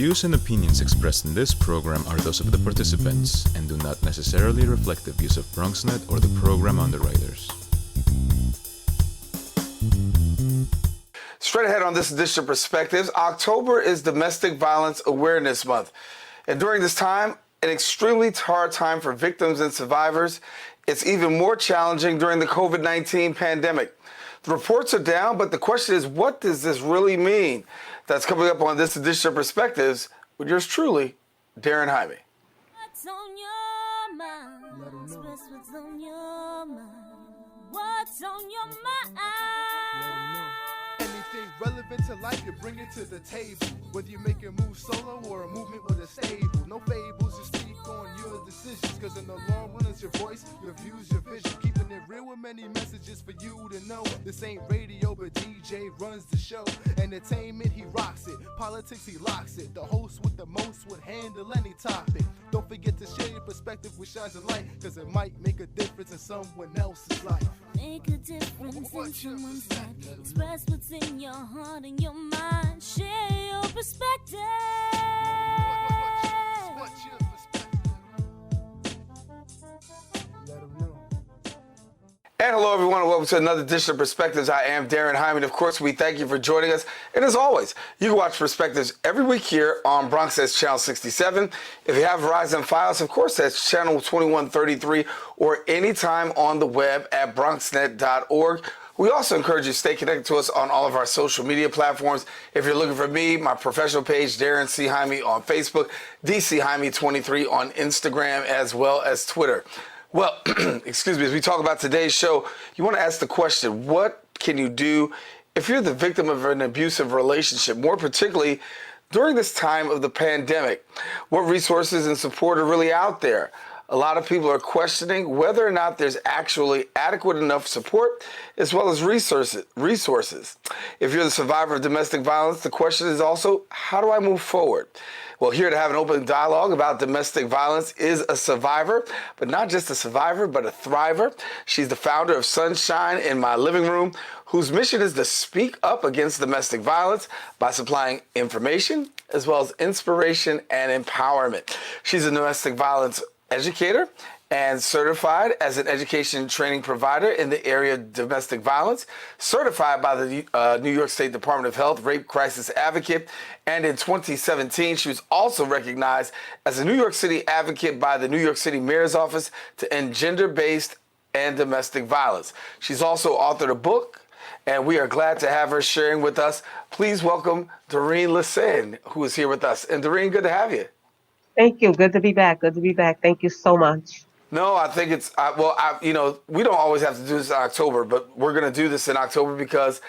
views and opinions expressed in this program are those of the participants and do not necessarily reflect the views of BronxNet or the program underwriters. Straight ahead on this edition of Perspectives, October is Domestic Violence Awareness Month. And during this time, an extremely hard time for victims and survivors. It's even more challenging during the COVID-19 pandemic. The reports are down, but the question is, what does this really mean? That's coming up on this edition of Perspectives with yours truly, Daren Jaime. What's on your mind? Express what's on your mind. What's on your mind? Anything relevant to life, you bring it to the table. Whether you make a move solo or a movement with a stable. No fables, you speak on your decisions. Cause in the long run, it's your voice, your views, your vision. Keeping it real with many messages for you to know. This ain't radio, but DJ runs the show. Entertainment, he rocks it. Politics, he locks it. The host with the most would handle any topic. Don't forget to share your perspective with shines of light. Cause it might make a difference in someone else's life. Make a difference in someone's life. Express what's in your heart and your mind. Share your perspective. What's your perspective? Let them know. And hello, everyone, and welcome to another edition of Perspectives. I am Daren Jaime, and of course, we thank you for joining us. And as always, you can watch Perspectives every week here on BronxNet's Channel 67. If you have Verizon Fios, of course, that's Channel 2133, or anytime on the web at bronxnet.org. We also encourage you to stay connected to us on all of our social media platforms. If you're looking for me, my professional page, Daren C. Jaime on Facebook, DC Jaime 23 on Instagram, as well as Twitter. Well, excuse me, as we talk about today's show, you want to ask the question, what can you do if you're the victim of an abusive relationship, more particularly during this time of the pandemic? What resources and support are really out there? A lot of people are questioning whether or not there's actually adequate enough support as well as resources. If you're the survivor of domestic violence, the question is also, how do I move forward? Well, here to have an open dialogue about domestic violence is a survivor, but not just a survivor, but a thriver. She's the founder of Sunshine in My Living Room, whose mission is to speak up against domestic violence by supplying information as well as inspiration and empowerment. She's a domestic violence educator and certified as an education training provider in the area of domestic violence, certified by the New York State Department of Health Rape Crisis Advocate, and in 2017, she was also recognized as a New York City advocate by the New York City Mayor's Office to end gender-based and domestic violence. She's also authored a book, and we are glad to have her sharing with us. Please welcome Doreen Lesane, who is here with us. And Doreen, good to have you. Thank you. Good to be back. Good to be back. Thank you so much. No, I think it's, we don't always have to do this in October, but we're going to do this in October because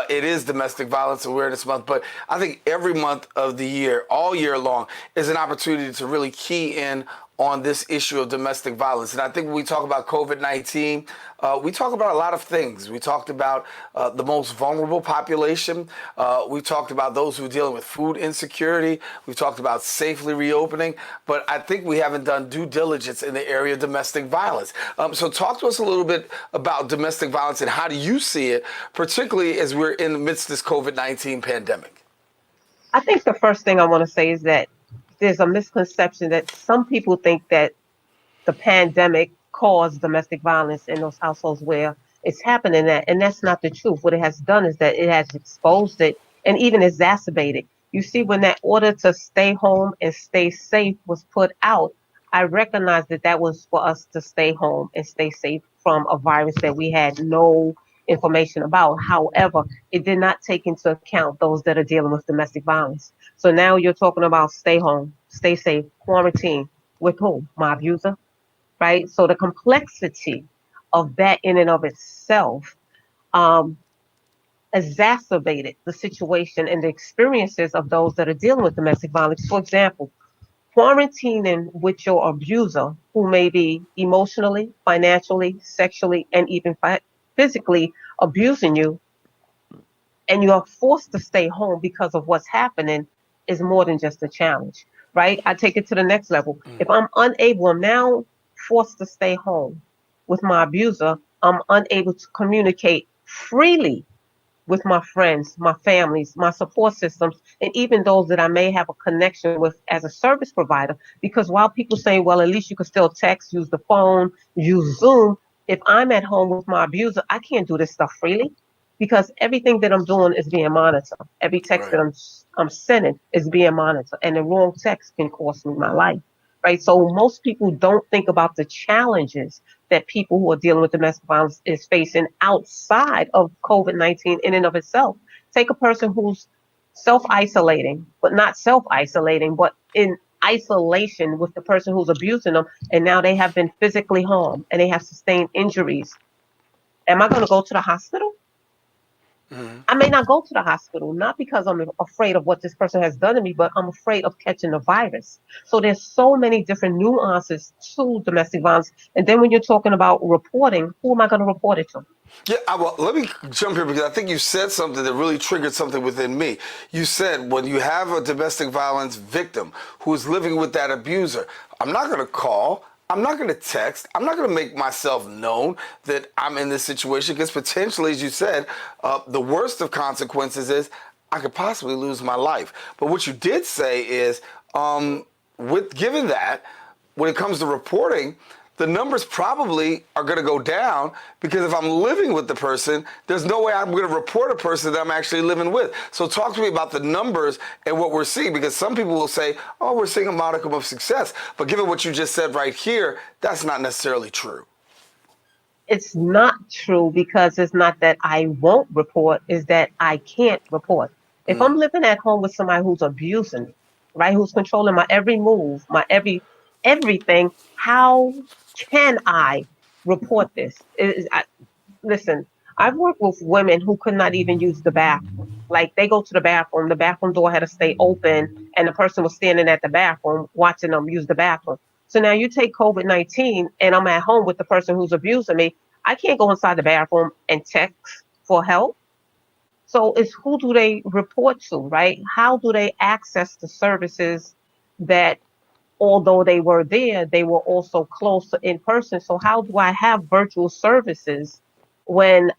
it is Domestic Violence Awareness Month. But I think every month of the year, all year long, is an opportunity to really key in on this issue of domestic violence. And I think when we talk about COVID-19, we talk about a lot of things. We talked about the most vulnerable population. We talked about those who are dealing with food insecurity. We've talked about safely reopening. But I think we haven't done due diligence in the area of domestic violence. So talk to us a little bit about domestic violence and how do you see it, particularly as we're in the midst of this COVID-19 pandemic? I think the first thing I want to say is that there's a misconception that some people think that the pandemic caused domestic violence in those households where it's happening, and that's not the truth. What it has done is that it has exposed it and even exacerbated. You see, when that order to stay home and stay safe was put out, I recognized that that was for us to stay home and stay safe from a virus that we had no information about. However, it did not take into account those that are dealing with domestic violence. So now you're talking about stay home, stay safe, quarantine. With who? My abuser, right? So the complexity of that in and of itself exacerbated the situation and the experiences of those that are dealing with domestic violence. For example, quarantining with your abuser, who may be emotionally, financially, sexually, and even physically abusing you, and you are forced to stay home because of what's happening, is more than just a challenge, right? I take it to the next level. If I'm now forced to stay home with my abuser, I'm unable to communicate freely with my friends, my families, my support systems, and even those that I may have a connection with as a service provider. Because while people say, well, at least you can still text, use the phone, use Zoom, if I'm at home with my abuser, I can't do this stuff freely because everything that I'm doing is being monitored. Every text Right. that I'm sending is being monitored, and the wrong text can cost me my life. Right. So most people don't think about the challenges that people who are dealing with domestic violence is facing outside of COVID-19 in and of itself. Take a person who's self-isolating, but not self-isolating, but in isolation with the person who's abusing them, and now they have been physically harmed and they have sustained injuries. Am I going to go to the hospital? I may not go to the hospital, not because I'm afraid of what this person has done to me, but I'm afraid of catching the virus. So there's so many different nuances to domestic violence. And then when you're talking about reporting, who am I going to report it to? Yeah, well, let me jump here because I think you said something that really triggered something within me. You said when you have a domestic violence victim who is living with that abuser, I'm not going to call. I'm not going to text. I'm not going to make myself known that I'm in this situation because potentially, as you said, the worst of consequences is I could possibly lose my life. But what you did say is, with given that, when it comes to reporting, the numbers probably are going to go down because if I'm living with the person, there's no way I'm going to report a person that I'm actually living with. So talk to me about the numbers and what we're seeing, because some people will say, oh, we're seeing a modicum of success. But given what you just said right here, that's not necessarily true. It's not true because it's not that I won't report, it's that I can't report. If I'm living at home with somebody who's abusing me, right, who's controlling my every move, my everything, how can I report this? Listen, I've worked with women who could not even use the bathroom. Like they go to the bathroom door had to stay open, and the person was standing at the bathroom watching them use the bathroom. So now you take COVID-19, and I'm at home with the person who's abusing me. I can't go inside the bathroom and text for help. So it's who do they report to, right? How do they access the services that, although they were there, they were also close to in person? So how do I have virtual services when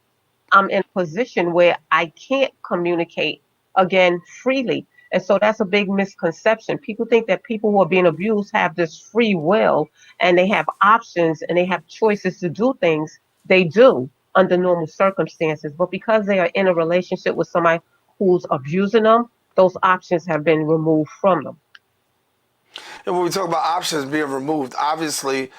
I'm in a position where I can't communicate again freely? And so that's a big misconception. People think that people who are being abused have this free will and they have options and they have choices to do things. They do under normal circumstances. But because they are in a relationship with somebody who's abusing them, those options have been removed from them. And when we talk about options being removed, obviously,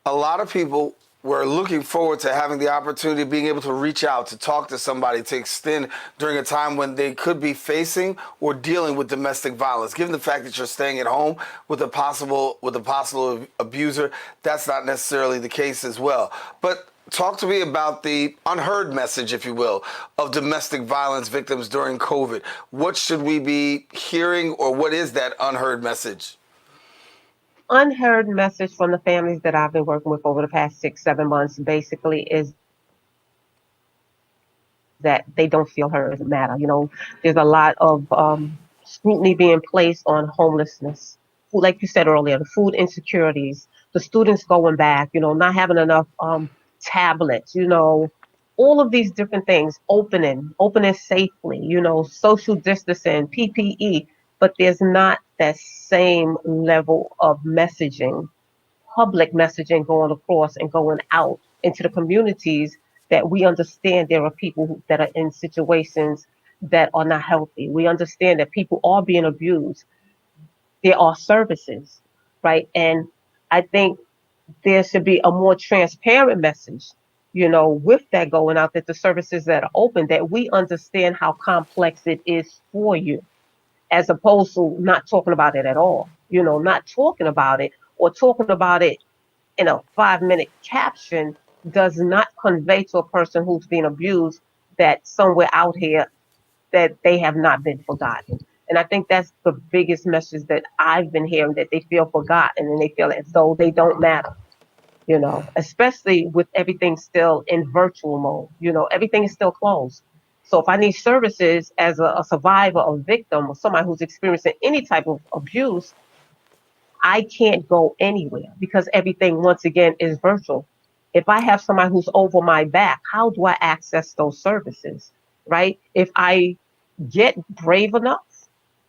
a lot of people were looking forward to having the opportunity of being able to reach out, to talk to somebody, to extend during a time when they could be facing or dealing with domestic violence. Given the fact that you're staying at home with a possible abuser, that's not necessarily the case as well. But talk to me about the unheard message, if you will, of domestic violence victims during COVID. What should we be hearing, or what is that unheard message? Unheard message from the families that I've been working with over the past 6, 7 months basically is that they don't feel heard. It doesn't matter. There's a lot of scrutiny being placed on homelessness, like you said earlier, the food insecurities, the students going back, not having enough tablets, all of these different things, opening safely, social distancing, PPE, but there's not that same level of messaging, public messaging going across and going out into the communities that we understand there are people that are in situations that are not healthy. We understand that people are being abused. There are services, right? And I think there should be a more transparent message, with that going out, that the services that are open, that we understand how complex it is for you, as opposed to not talking about it at all, not talking about it or talking about it in a 5-minute caption does not convey to a person who's being abused that somewhere out here that they have not been forgotten. And I think that's the biggest message that I've been hearing, that they feel forgotten and they feel as though they don't matter, especially with everything still in virtual mode. Everything is still closed. So if I need services as a survivor or victim or somebody who's experiencing any type of abuse, I can't go anywhere because everything, once again, is virtual. If I have somebody who's over my back, how do I access those services? right? If I get brave enough,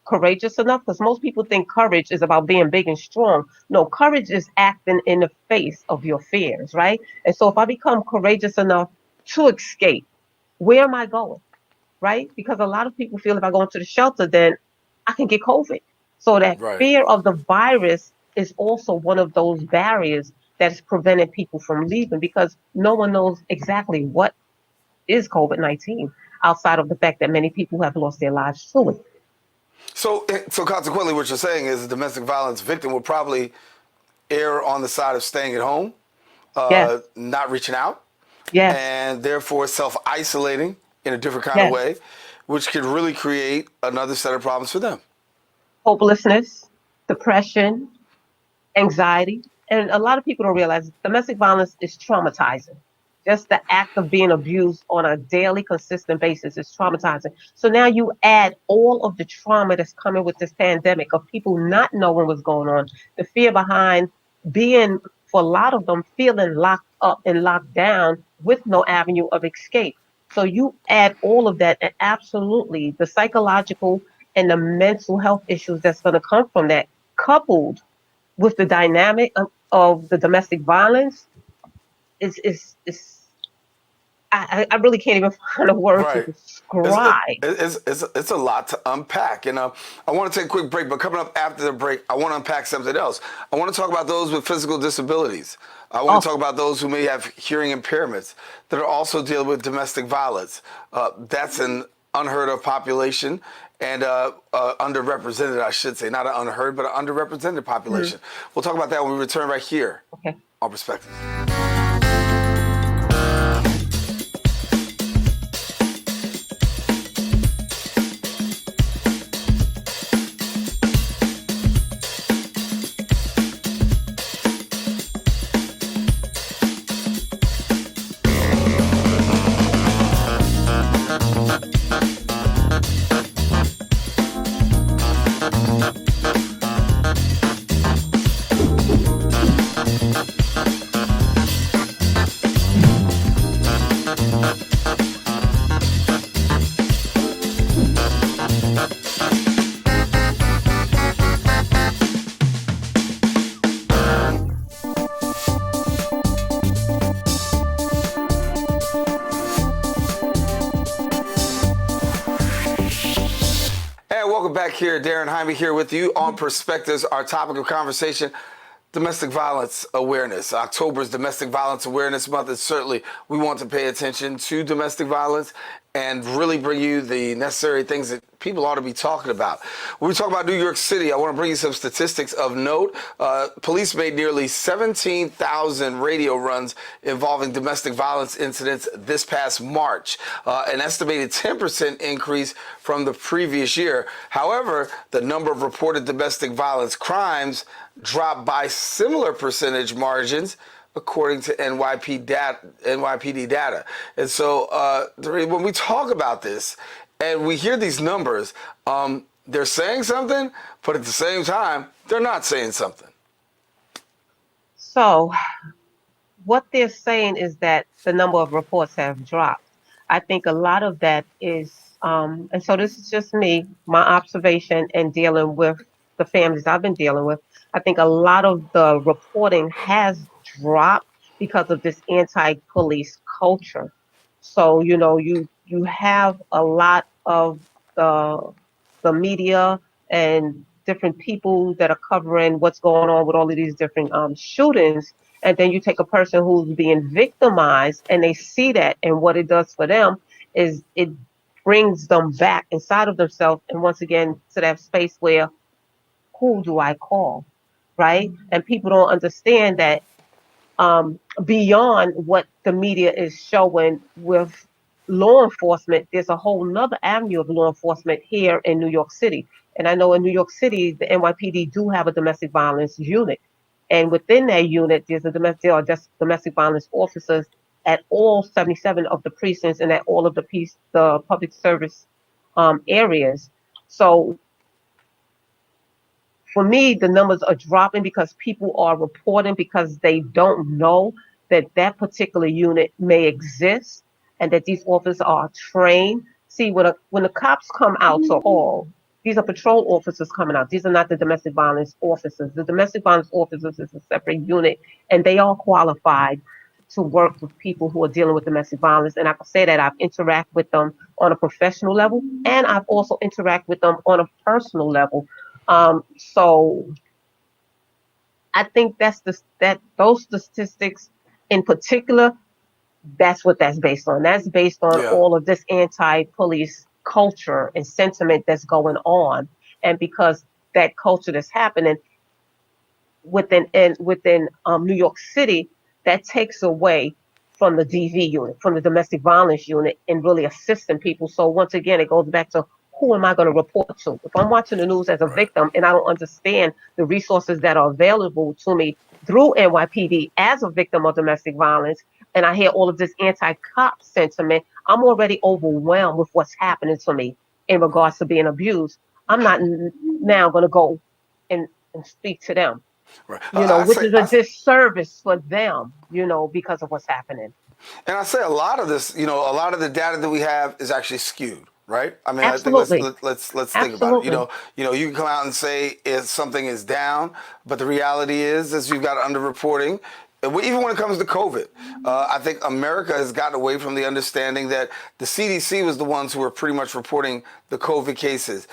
courageous enough, because most people think courage is about being big and strong. No, courage is acting in the face of your fears, right? And so if I become courageous enough to escape, where am I going? Right? Because a lot of people feel if I go into the shelter, then I can get COVID. So that Right. fear of the virus is also one of those barriers that is preventing people from leaving because no one knows exactly what is COVID-19 outside of the fact that many people have lost their lives to it. So consequently, what you're saying is a domestic violence victim will probably err on the side of staying at home, Yes, not reaching out, yes, and therefore self-isolating in a different kind of yes. way, which could really create another set of problems for them. Hopelessness, depression, anxiety. And a lot of people don't realize domestic violence is traumatizing. Just the act of being abused on a daily, consistent basis is traumatizing. So now you add all of the trauma that's coming with this pandemic of people not knowing what's going on, the fear behind being, for a lot of them, feeling locked up and locked down with no avenue of escape. So you add all of that, and absolutely the psychological and the mental health issues that's going to come from that, coupled with the dynamic of the domestic violence is I really can't even find a word to Right. It's, describe. it's a lot to unpack. And I want to take a quick break, but coming up after the break, I want to unpack something else. I want to talk about those with physical disabilities. I want to Oh, talk about those who may have hearing impairments that are also dealing with domestic violence. That's an unheard of population and underrepresented, I should say. Not an unheard, but an underrepresented mhm, population. We'll talk about that when we return right here okay. on Perspective. And welcome back here. Daren Jaime here with you on Perspectives. Our topic of conversation, domestic violence awareness. October is Domestic Violence Awareness Month, and certainly we want to pay attention to domestic violence and really bring you the necessary things that people ought to be talking about. When we talk about New York City, I want to bring you some statistics of note. Police made nearly 17,000 radio runs involving domestic violence incidents this past March, an estimated 10% increase from the previous year. However, the number of reported domestic violence crimes dropped by similar percentage margins according to NYPD data. And so, Doreen, when we talk about this and we hear these numbers, they're saying something, but at the same time, they're not saying something. So what they're saying is that the number of reports have dropped. I think a lot of that is, and so this is just me, my observation and dealing with the families I've been dealing with. I think a lot of the reporting has dropped because of this anti-police culture. So, you have a lot of the the media and different people that are covering what's going on with all of these different shootings, and then you take a person who's being victimized and they see that, and what it does for them is it brings them back inside of themselves and once again to that space where who do I call, right? And people don't understand that beyond what the media is showing with law enforcement, there's a whole nother avenue of law enforcement here in New York City. And I know in New York City, the NYPD do have a domestic violence unit. And within that unit, there are just domestic violence officers at all 77 of the precincts and at all of the public service areas. So for me, the numbers are dropping because people are reporting because they don't know that that particular unit may exist and that these officers are trained See, when the cops come out to all, these are patrol officers coming out. These are not the domestic violence officers. The domestic violence officers is a separate unit, and they are qualified to work with people who are dealing with domestic violence. And I can say that I've interacted with them on a professional level, and I've also interacted with them on a personal level. So I think that those statistics in particular, that's what that's based on. That's based on Yeah. all of this anti-police culture and sentiment that's going on, and because that culture that's happening within New York City, that takes away from the DV unit, from the domestic violence unit, and really assisting people. So once again, it goes back to who am I going to report to? If I'm watching the news as a Right. victim and I don't understand the resources that are available to me through NYPD as a victim of domestic violence, and I hear all of this anti-cop sentiment, I'm already overwhelmed with what's happening to me in regards to being abused. I'm not now going to go and speak to them, Right. I which say, is a disservice for them, because of what's happening. and I say a lot of this, a lot of the data that we have is actually skewed, right? I mean, I think Absolutely. let's think about it. Absolutely. You can come out and say if something is down, but the reality is you've got underreporting. Even when it comes to COVID, I think America has gotten away from the understanding that the CDC was the ones who were pretty much reporting the COVID cases.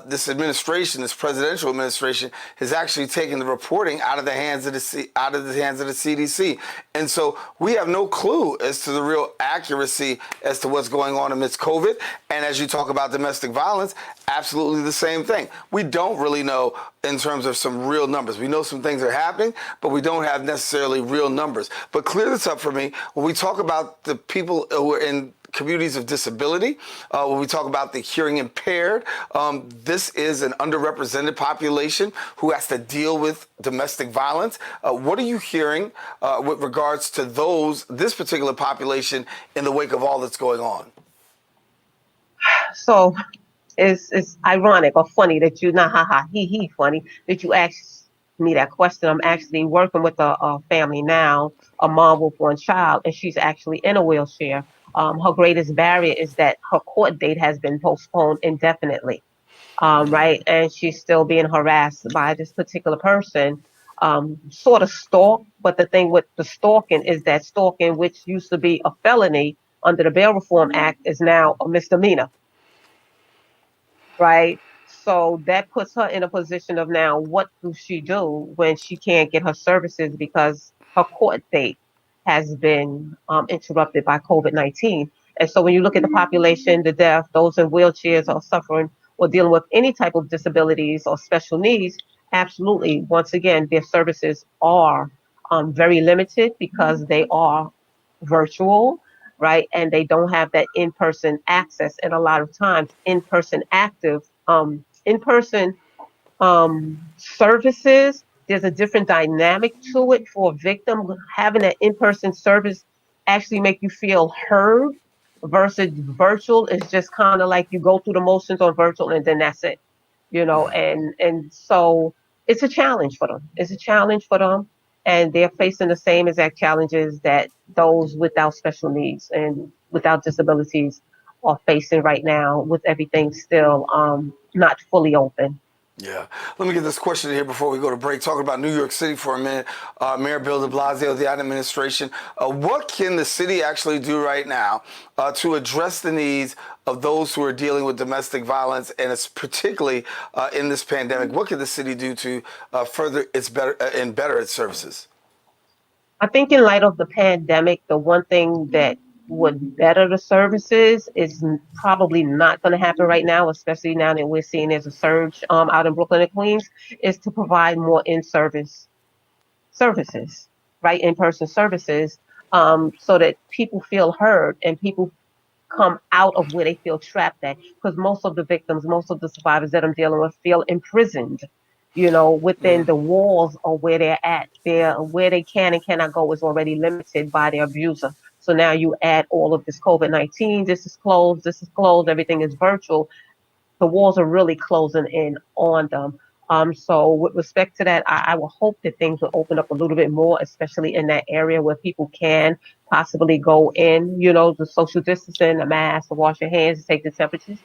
This administration, this presidential administration, has actually taken the reporting out of the hands of the CDC, and so we have no clue as to the real accuracy as to what's going on amidst COVID. And as you talk about domestic violence, absolutely the same thing. We don't really know in terms of some real numbers. We know some things are happening, but we don't have necessarily real numbers. But clear this up for me. When we talk about the people who are in communities of disability, when we talk about the hearing impaired, this is an underrepresented population who has to deal with domestic violence. What are you hearing with regards to this particular population in the wake of all that's going on? So it's ironic or funny that you not ha ha he funny that you asked me that question. I'm actually working with a family now, a mom with one child, and she's actually in a wheelchair. Her greatest barrier is that her court date has been postponed indefinitely. Right, and she's still being harassed by this particular person, sort of stalk. But the thing with the stalking is that stalking, which used to be a felony under the Bail Reform Act, is now a misdemeanor, right? So that puts her in a position of now, what do she do when she can't get her services because her court date has been interrupted by COVID-19? And so when you look at the population, the deaf, those in wheelchairs or suffering or dealing with any type of disabilities or special needs, absolutely, once again, their services are very limited because they are virtual, right? And they don't have that in-person access. And a lot of times, in-person services, there's a different dynamic to it for a victim. Having that in-person service actually make you feel heard versus virtual is just kind of like you go through the motions on virtual and then that's it, and so it's a challenge for them. It's a challenge for them, and they're facing the same exact challenges that those without special needs and without disabilities are facing right now, with everything still not fully open. Yeah. Let me get this question here before we go to break. Talking about New York City for a minute. Mayor Bill de Blasio, the administration. What can the city actually do right now to address the needs of those who are dealing with domestic violence, and it's particularly in this pandemic? What can the city do to further better its services? I think in light of the pandemic, the one thing that would better the services is probably not going to happen right now, especially now that we're seeing there's a surge out in Brooklyn and Queens, is to provide more in-service services, right? In-person services, so that people feel heard and people come out of where they feel trapped at. Because most of the victims, most of the survivors that I'm dealing with feel imprisoned, within the walls of where they're at. Where they can and cannot go is already limited by their abuser. So now you add all of this COVID-19, this is closed, everything is virtual. The walls are really closing in on them. So with respect to that, I will hope that things will open up a little bit more, especially in that area where people can possibly go in, the social distancing, the mask, to wash your hands, to take the temperatures,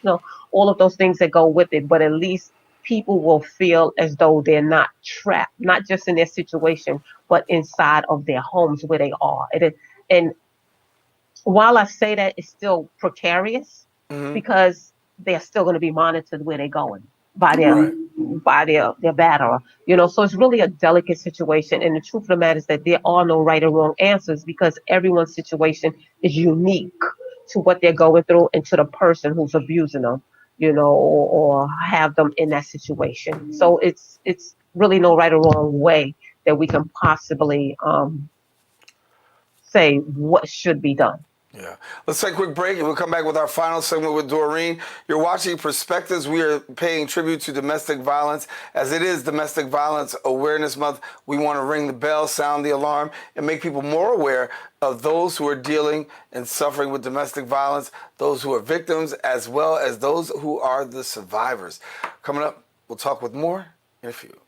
all of those things that go with it. But at least people will feel as though they're not trapped, not just in their situation, but inside of their homes where they are. And while I say that, it's still precarious Hmm. because they're still going to be monitored where they're going by their Right. by their batterer. So it's really a delicate situation. And the truth of the matter is that there are no right or wrong answers because everyone's situation is unique to what they're going through and to the person who's abusing them, or have them in that situation. So it's really no right or wrong way that we can possibly say what should be done. Yeah. Let's take a quick break and we'll come back with our final segment with Doreen. You're watching Perspectives. We are paying tribute to domestic violence. As it is Domestic Violence Awareness Month, we want to ring the bell, sound the alarm, and make people more aware of those who are dealing and suffering with domestic violence, those who are victims, as well as those who are the survivors. Coming up, we'll talk with more in a few.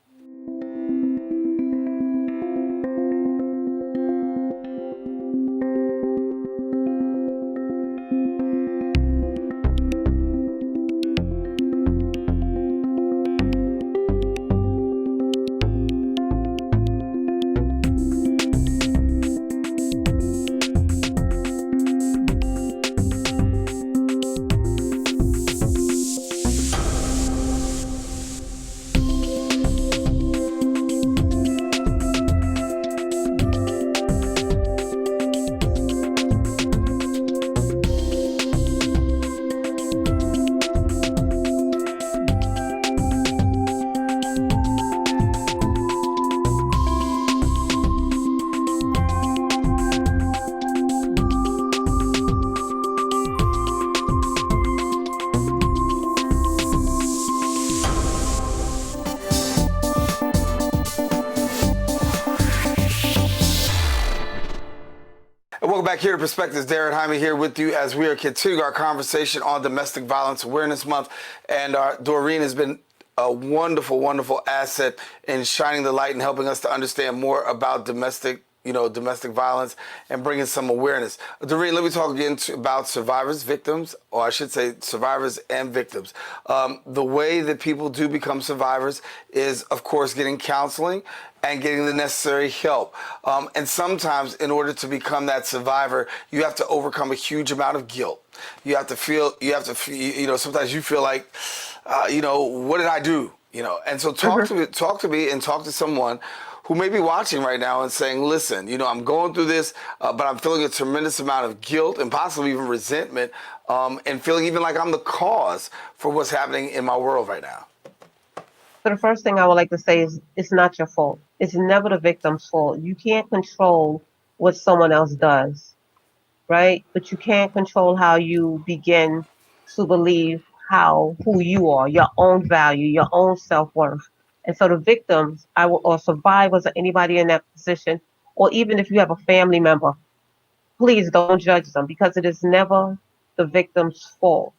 And welcome back here to Perspectives. Daren Jaime here with you as we are continuing our conversation on Domestic Violence Awareness Month. And Doreen has been a wonderful, wonderful asset in shining the light and helping us to understand more about domestic violence and bringing some awareness. Doreen, let me talk again about survivors, victims, or I should say survivors and victims. The way that people do become survivors is, of course, getting counseling and getting the necessary help. And sometimes in order to become that survivor, you have to overcome a huge amount of guilt. You have to feel, sometimes you feel like, what did I do? And so talk to me and talk to someone who may be watching right now and saying, listen, I'm going through this, but I'm feeling a tremendous amount of guilt and possibly even resentment, and feeling even like I'm the cause for what's happening in my world right now. So the first thing I would like to say is it's not your fault. It's never the victim's fault. You can't control what someone else does, right? But you can control how you begin to believe who you are, your own value, your own self-worth. And so the victims, or survivors, or anybody in that position, or even if you have a family member, please don't judge them because it is never the victim's fault.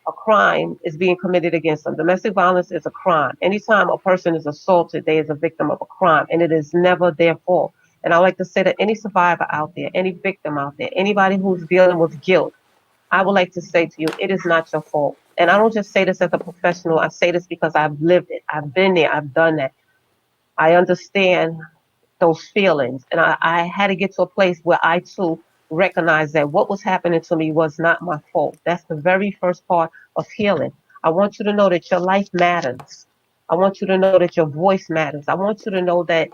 A crime is being committed against them. Domestic violence is a crime. Anytime a person is assaulted, they is a victim of a crime, and it is never their fault. And I like to say that any survivor out there, any victim out there, anybody who's dealing with guilt, I would like to say to you, it is not your fault. And I don't just say this as a professional. I say this because I've lived it. I've been there. I've done that. I understand those feelings. And I had to get to a place where I too recognized that what was happening to me was not my fault. That's the very first part of healing. I want you to know that your life matters. I want you to know that your voice matters. I want you to know that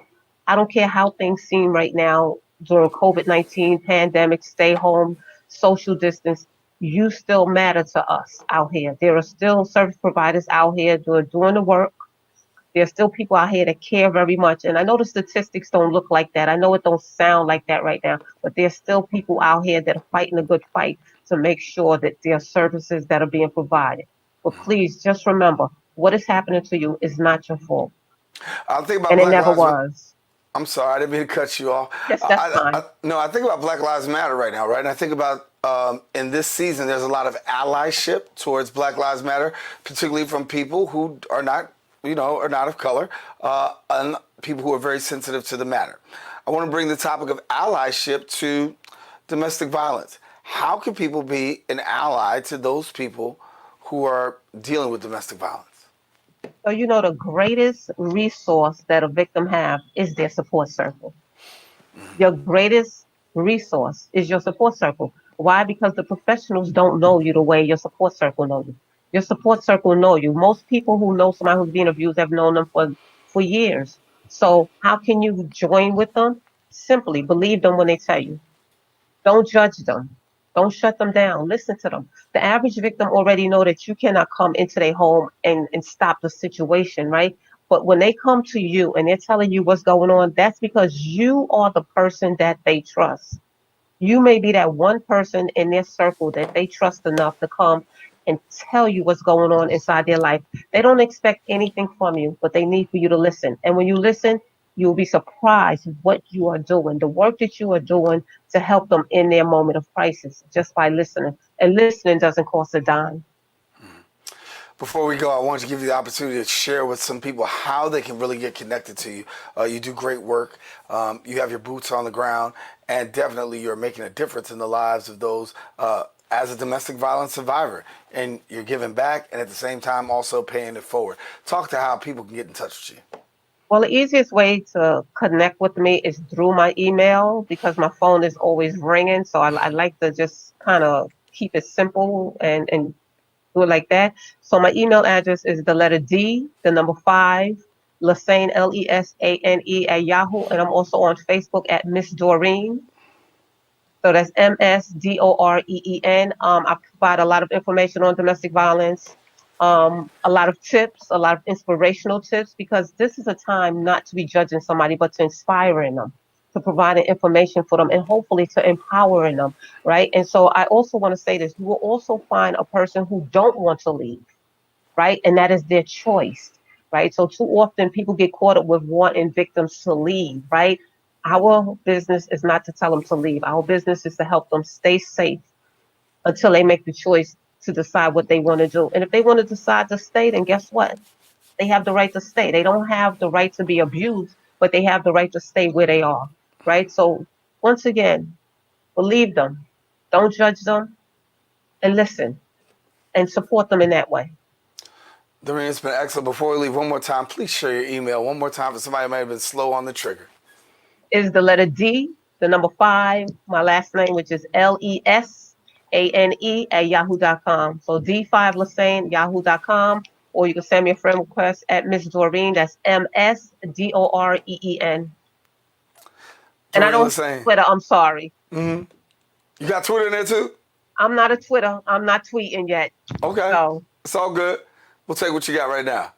I don't care how things seem right now during COVID-19 pandemic, stay home, social distance, you still matter to us out here. There are still service providers out here doing the work. There's still people out here that care very much. And I know the statistics don't look like that. I know it don't sound like that right now, but there's still people out here that are fighting a good fight to make sure that there are services that are being provided. But please just remember, what is happening to you is not your fault. I think about And it Black never Lives Matter. was. I'm sorry, I didn't mean to cut you off. Yes, that's fine. No, I think about Black Lives Matter right now, right? And I think about in this season, there's a lot of allyship towards Black Lives Matter, particularly from people who are not are not of color, and people who are very sensitive to the matter. I want to bring the topic of allyship to domestic violence. How can people be an ally to those people who are dealing with domestic violence? So, the greatest resource that a victim have is their support circle. Your greatest resource is your support circle. Why? Because the professionals don't know you the way your support circle know you. Your support circle know you. Most people who know somebody who's being abused have known them for years. So how can you join with them? Simply believe them when they tell you. Don't judge them. Don't shut them down. Listen to them. The average victim already know that you cannot come into their home and stop the situation, right? But when they come to you and they're telling you what's going on, that's because you are the person that they trust. You may be that one person in their circle that they trust enough to come and tell you what's going on inside their life. They don't expect anything from you, but they need for you to listen. And when you listen, you'll be surprised what you are doing, the work that you are doing to help them in their moment of crisis just by listening. And listening doesn't cost a dime. Before we go, I want to give you the opportunity to share with some people how they can really get connected to you. You do great work. You have your boots on the ground, and definitely you're making a difference in the lives of those as a domestic violence survivor. And you're giving back and at the same time also paying it forward. Talk to how people can get in touch with you. Well, the easiest way to connect with me is through my email because my phone is always ringing. So I like to just kind of keep it simple and do it like that. So my email address is the letter D, the number 5, Lesane, Lesane at Yahoo. And I'm also on Facebook at Miss Doreen. So that's MSDOREEN. I provide a lot of information on domestic violence, a lot of tips, a lot of inspirational tips, because this is a time not to be judging somebody, but to inspiring them, to providing information for them, and hopefully to empowering them, right? And so I also want to say this: you will also find a person who don't want to leave, right? And that is their choice, right? So too often people get caught up with wanting victims to leave, right? Our business is not to tell them to leave. Our business is to help them stay safe until they make the choice to decide what they want to do. And if they want to decide to stay, then guess what? They have the right to stay. They don't have the right to be abused, but they have the right to stay where they are, right? So once again, believe them, don't judge them, and listen and support them in that way. Doreen, it's been excellent. Before we leave, one more time, please share your email one more time for somebody who might have been slow on the trigger. Is the letter D, the number 5, my last name, which is Lesane at yahoo.com. So D5 Lesane, yahoo.com, or you can send me a friend request at Miss Doreen. That's MSDOREEN. And I don't Lesane. Twitter. I'm sorry. You got Twitter in there too? I'm not a Twitter. I'm not tweeting yet. Okay. So It's all good. We'll take what you got right now.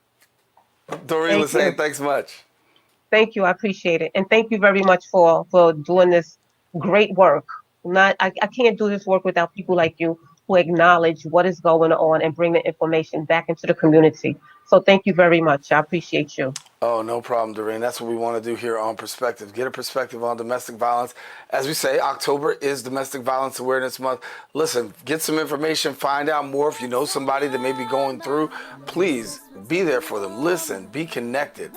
Doreen Lesane, thanks much. thank you. I appreciate it. And thank you very much for doing this great work. I can't do this work without people like you who acknowledge what is going on and bring the information back into the community. So thank you very much. I appreciate you. Oh, no problem, Doreen. That's what we want to do here on Perspective. Get a perspective on domestic violence. As we say, October is Domestic Violence Awareness Month. Listen, get some information, find out more. If you know somebody that may be going through, please be there for them. Listen, be connected.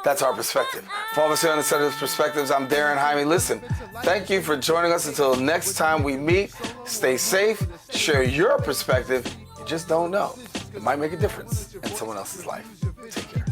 That's our perspective. For all of us here on the Set of Perspectives, I'm Daren Jaime. Listen, thank you for joining us. Until next time we meet, stay safe, share your perspective. You just don't know. It might make a difference in someone else's life. Take care.